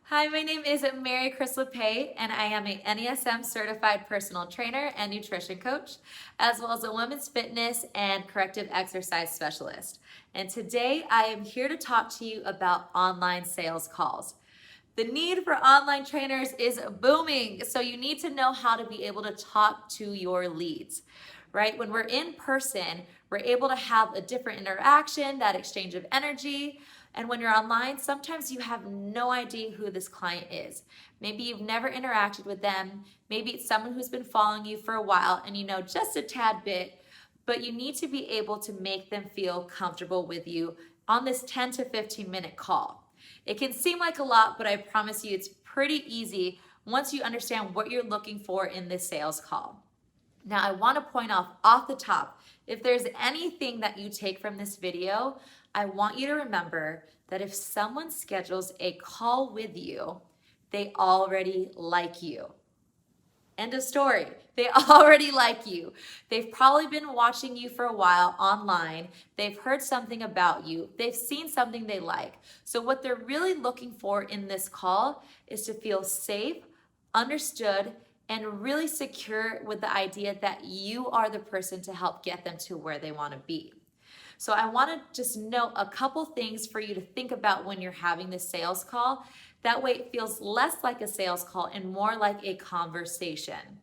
Hi, my name is Maricris Lapaix, and I am a NASM certified personal trainer and nutrition coach, as well as a women's fitness and corrective exercise specialist. And today I am here to talk to you about online sales calls. The need for online trainers is booming, so you need to know how to be able to talk to your leads, right? When we're in person, we're able to have a different interaction, that exchange of energy. And when you're online, sometimes you have no idea who this client is. Maybe you've never interacted with them. Maybe it's someone who's been following you for a while and you know just a tad bit, but you need to be able to make them feel comfortable with you on this 10 to 15 minute call. It can seem like a lot, but I promise you it's pretty easy once you understand what you're looking for in this sales call. Now, I want to point off the top, if there's anything that you take from this video, I want you to remember that if someone schedules a call with you, they already like you. End of story. They already like you. They've probably been watching you for a while online. They've heard something about you. They've seen something they like. So what they're really looking for in this call is to feel safe, understood, and really secure with the idea that you are the person to help get them to where they want to be. So I want to just note a couple things for you to think about when you're having this sales call. That way it feels less like a sales call and more like a conversation.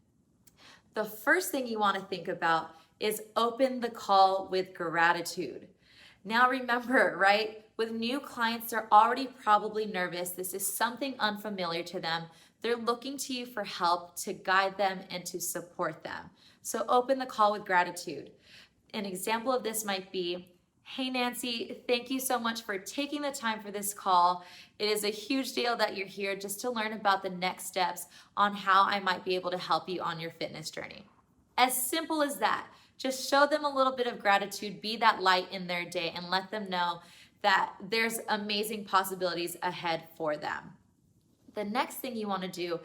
The first thing you want to think about is open the call with gratitude. Now remember, right, with new clients, they're already probably nervous. This is something unfamiliar to them. They're looking to you for help to guide them and to support them. So open the call with gratitude. An example of this might be, hey Nancy, thank you so much for taking the time for this call. It is a huge deal that you're here just to learn about the next steps on how I might be able to help you on your fitness journey. As simple as that. Just show them a little bit of gratitude, be that light in their day, and let them know that there's amazing possibilities ahead for them. The next thing you want to do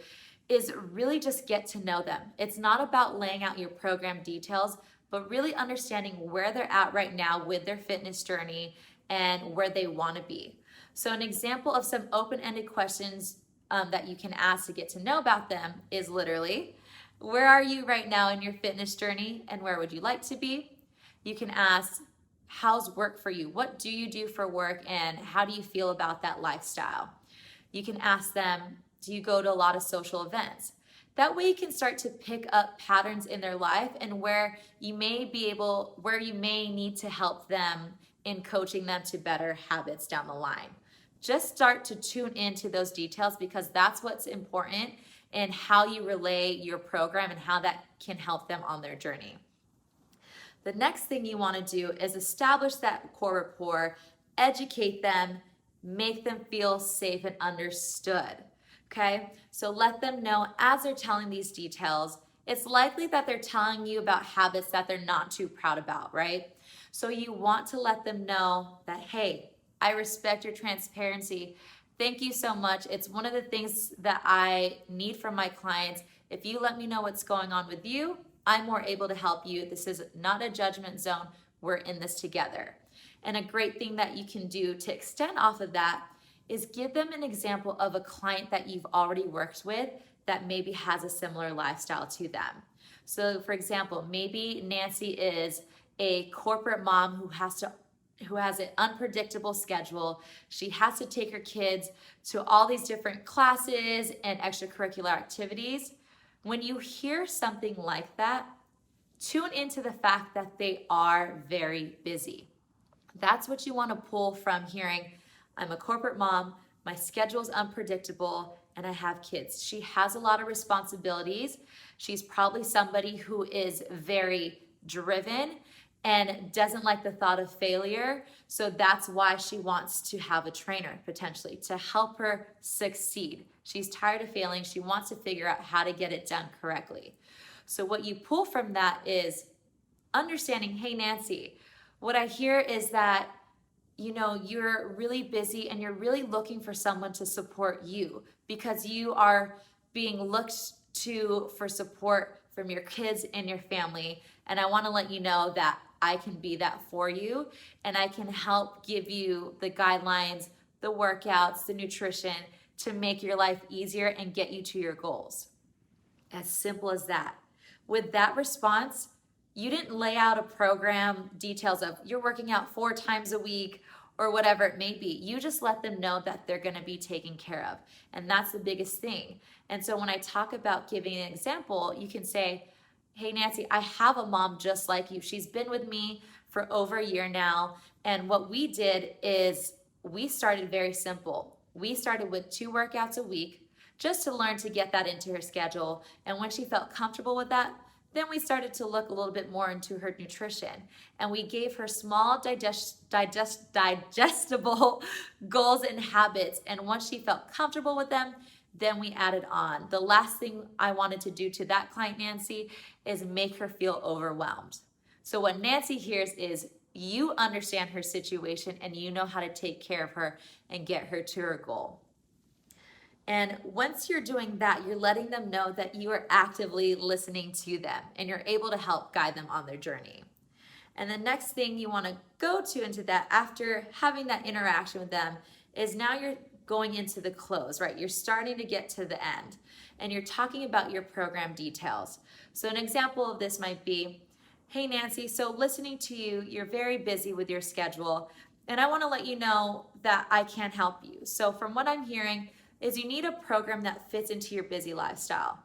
is really just get to know them. It's not about laying out your program details, but really understanding where they're at right now with their fitness journey and where they want to be. So an example of some open-ended questions that you can ask to get to know about them is literally, where are you right now in your fitness journey and where would you like to be? You can ask, how's work for you? What do you do for work and how do you feel about that lifestyle? You can ask them, do you go to a lot of social events? That way you can start to pick up patterns in their life and where you may need to help them in coaching them to better habits down the line. Just start to tune into those details because that's what's important in how you relay your program and how that can help them on their journey. The next thing you want to do is establish that core rapport, educate them, make them feel safe and understood. Okay, so let them know as they're telling these details, it's likely that they're telling you about habits that they're not too proud about, right? So you want to let them know that, hey, I respect your transparency. Thank you so much. It's one of the things that I need from my clients. If you let me know what's going on with you, I'm more able to help you. This is not a judgment zone. We're in this together. And a great thing that you can do to extend off of that is give them an example of a client that you've already worked with that maybe has a similar lifestyle to them. So for example, maybe Nancy is a corporate mom who has an unpredictable schedule. She has to take her kids to all these different classes and extracurricular activities. When you hear something like that, tune into the fact that they are very busy. That's what you want to pull from hearing, I'm a corporate mom, my schedule is unpredictable, and I have kids. She has a lot of responsibilities. She's probably somebody who is very driven and doesn't like the thought of failure. So that's why she wants to have a trainer potentially to help her succeed. She's tired of failing. She wants to figure out how to get it done correctly. So what you pull from that is understanding, hey, Nancy, what I hear is that you're really busy and you're really looking for someone to support you because you are being looked to for support from your kids and your family. And I want to let you know that I can be that for you and I can help give you the guidelines, the workouts, the nutrition to make your life easier and get you to your goals. As simple as that. With that response, you didn't lay out a program details of you're working out 4 times a week or whatever it may be. You just let them know that they're gonna be taken care of. And that's the biggest thing. And so when I talk about giving an example, you can say, hey Nancy, I have a mom just like you. She's been with me for over a year now. And what we did is we started very simple. We started with 2 workouts a week just to learn to get that into her schedule. And when she felt comfortable with that, then we started to look a little bit more into her nutrition. And we gave her small digestible goals and habits. And once she felt comfortable with them, then we added on. The last thing I wanted to do to that client, Nancy, is make her feel overwhelmed. So what Nancy hears is you understand her situation and you know how to take care of her and get her to her goal. And once you're doing that, you're letting them know that you are actively listening to them and you're able to help guide them on their journey. And the next thing you want to go to into that after having that interaction with them is now you're going into the close, right? You're starting to get to the end and you're talking about your program details. So an example of this might be, hey Nancy, so listening to you, you're very busy with your schedule and I want to let you know that I can help you. So from what I'm hearing is you need a program that fits into your busy lifestyle.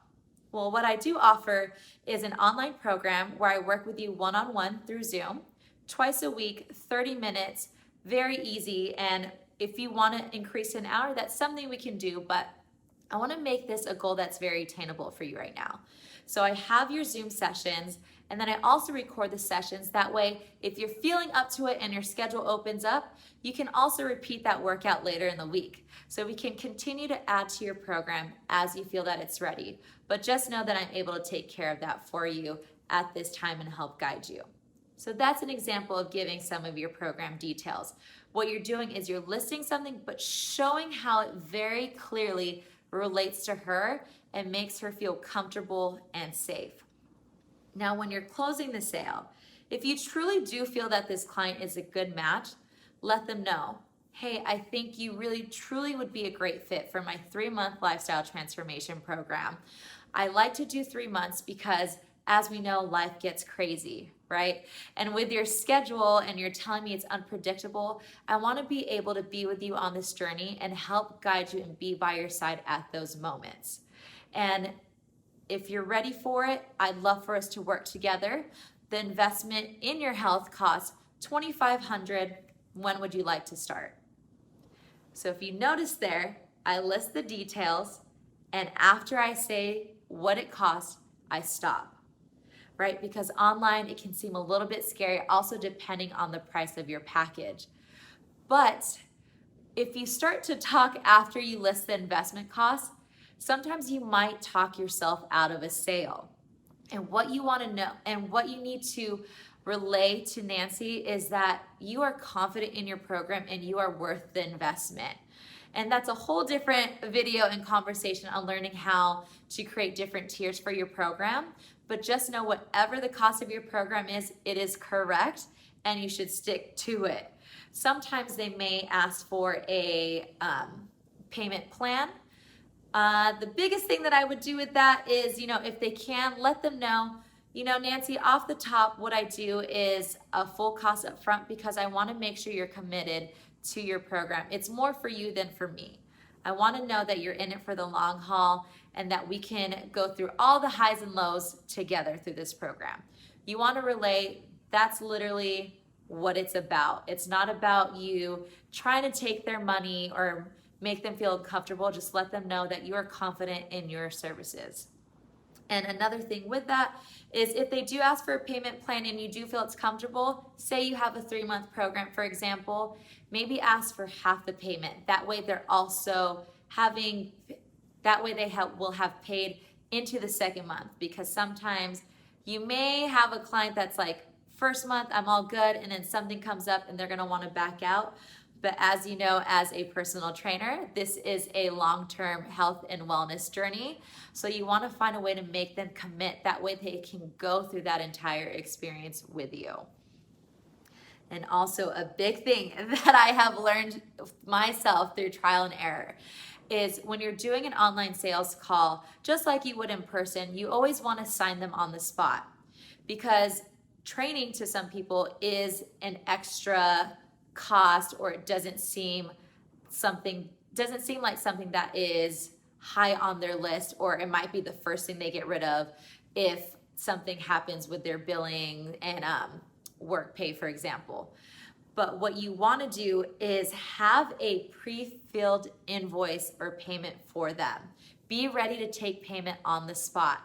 Well, what I do offer is an online program where I work with you one-on-one through Zoom, twice a week, 30 minutes, very easy. And if you want to increase to an hour, that's something we can do, but I want to make this a goal that's very attainable for you right now. So I have your Zoom sessions, and then I also record the sessions. That way, if you're feeling up to it and your schedule opens up, you can also repeat that workout later in the week. So we can continue to add to your program as you feel that it's ready. But just know that I'm able to take care of that for you at this time and help guide you. So that's an example of giving some of your program details. What you're doing is you're listing something, but showing how it very clearly relates to her and makes her feel comfortable and safe. Now, when you're closing the sale, if you truly do feel that this client is a good match, let them know, hey, I think you really truly would be a great fit for my 3-month lifestyle transformation program. I like to do 3 months because as we know, life gets crazy, right? And with your schedule and you're telling me it's unpredictable, I want to be able to be with you on this journey and help guide you and be by your side at those moments. And if you're ready for it, I'd love for us to work together. The investment in your health costs $2,500. When would you like to start? So if you notice there, I list the details, and after I say what it costs, I stop, right? Because online, it can seem a little bit scary, also depending on the price of your package. But if you start to talk after you list the investment costs, sometimes you might talk yourself out of a sale. And what you want to know and what you need to relay to Nancy is that you are confident in your program and you are worth the investment. And that's a whole different video and conversation on learning how to create different tiers for your program. But just know whatever the cost of your program is, it is correct and you should stick to it. Sometimes they may ask for a payment plan. The biggest thing that I would do with that is, if they can, let them know, Nancy, off the top, what I do is a full cost up front because I want to make sure you're committed to your program. It's more for you than for me. I want to know that you're in it for the long haul and that we can go through all the highs and lows together through this program. You want to relay, that's literally what it's about. It's not about you trying to take their money or make them feel comfortable. Just let them know that you are confident in your services. And another thing with that is if they do ask for a payment plan and you do feel it's comfortable, say you have a 3-month program, for example, maybe ask for half the payment. That way they're also will have paid into the 2nd month, because sometimes you may have a client that's like, 1st month, I'm all good, and then something comes up and they're gonna wanna back out. But as you know, as a personal trainer, this is a long-term health and wellness journey. So you want to find a way to make them commit. That way they can go through that entire experience with you. And also a big thing that I have learned myself through trial and error is when you're doing an online sales call, just like you would in person, you always want to sign them on the spot, because training to some people is an extra cost, or it doesn't seem like something that is high on their list, or it might be the first thing they get rid of if something happens with their billing and work pay, for example. But what you want to do is have a pre-filled invoice or payment for them. Be ready to take payment on the spot,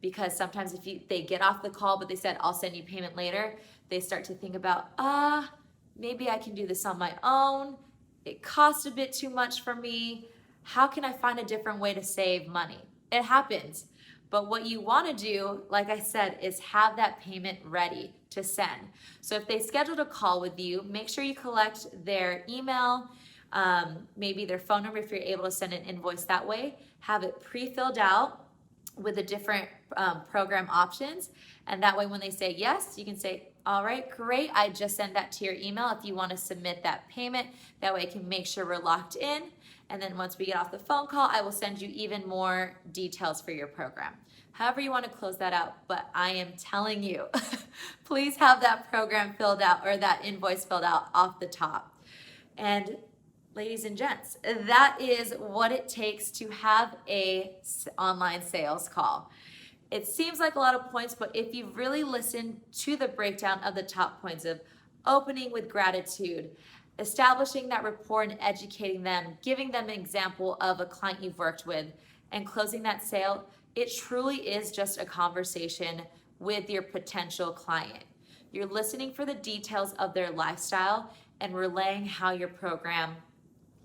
because sometimes if they get off the call but they said, I'll send you payment later, they start to think about, maybe I can do this on my own. It costs a bit too much for me. How can I find a different way to save money? It happens. But what you want to do, like I said, is have that payment ready to send. So if they scheduled a call with you, make sure you collect their email, maybe their phone number if you're able to send an invoice that way. Have it pre-filled out with the different program options. And that way when they say yes, you can say, all right, great, I just sent that to your email if you want to submit that payment. That way I can make sure we're locked in. And then once we get off the phone call, I will send you even more details for your program. However you want to close that out, but I am telling you, please have that program filled out, or that invoice filled out off the top. And ladies and gents, that is what it takes to have a online sales call. It seems like a lot of points, but if you really listen to the breakdown of the top points of opening with gratitude, establishing that rapport and educating them, giving them an example of a client you've worked with, and closing that sale, it truly is just a conversation with your potential client. You're listening for the details of their lifestyle and relaying how your program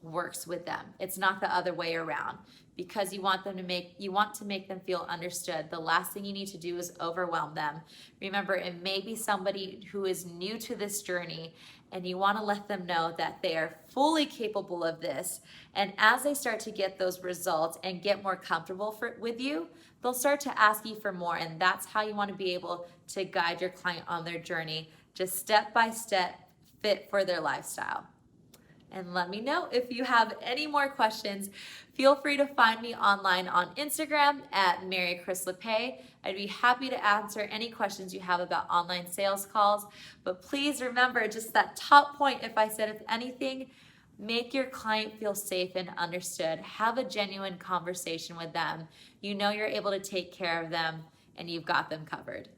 works with them. It's not the other way around, because you want to make them feel understood. The last thing you need to do is overwhelm them. Remember, it may be somebody who is new to this journey, and you want to let them know that they are fully capable of this. And as they start to get those results and get more comfortable with you, they'll start to ask you for more. And that's how you want to be able to guide your client on their journey, just step by step, fit for their lifestyle. And let me know if you have any more questions. Feel free to find me online on Instagram at Maricris Lapaix. I'd be happy to answer any questions you have about online sales calls. But please remember just that top point, if I said if anything, make your client feel safe and understood. Have a genuine conversation with them. You know you're able to take care of them, and you've got them covered.